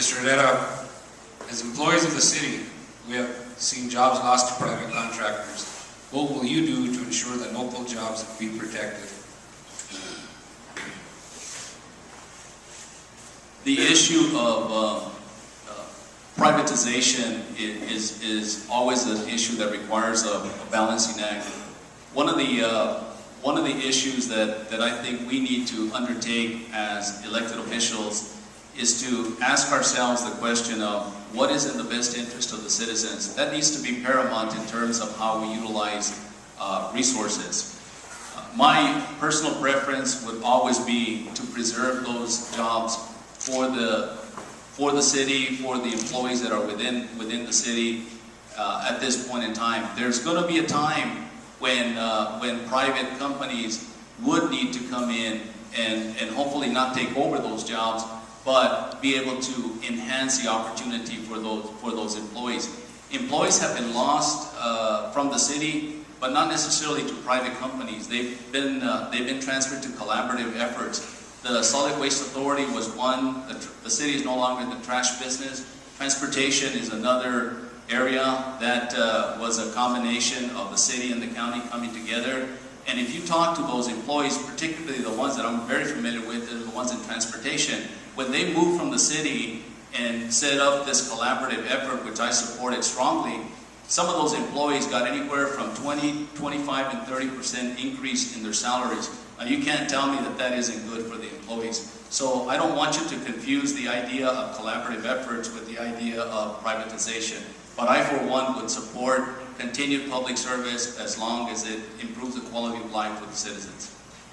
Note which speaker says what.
Speaker 1: Mr. Herrera, as employees of the city, we have seen jobs lost to private contractors. What will you do to ensure that local jobs be protected?
Speaker 2: The issue of privatization is always an issue that requires a balancing act. One of the issues that I think we need to undertake as elected officials is to ask ourselves the question of what is in the best interest of the citizens. That needs to be paramount in terms of how we utilize resources. My personal preference would always be to preserve those jobs for the city, for the employees that are within the city at this point in time. There's going to be a time when private companies would need to come in and hopefully not take over those jobs, but be able to enhance the opportunity for those employees. Employees have been lost from the city, but not necessarily to private companies. They've been transferred to collaborative efforts. The Solid Waste Authority was one. The city is no longer in the trash business. Transportation is another area that was a combination of the city and the county coming together. And if you talk to those employees, particularly the ones that I'm very familiar with, the ones in transportation, when they moved from the city and set up this collaborative effort, which I supported strongly, some of those employees got anywhere from 20, 25, and 30% increase in their salaries. Now, you can't tell me that that isn't good for the employees. So I don't want you to confuse the idea of collaborative efforts with the idea of privatization. But I, for one, would support continued public service as long as it improves the quality of life for the citizens.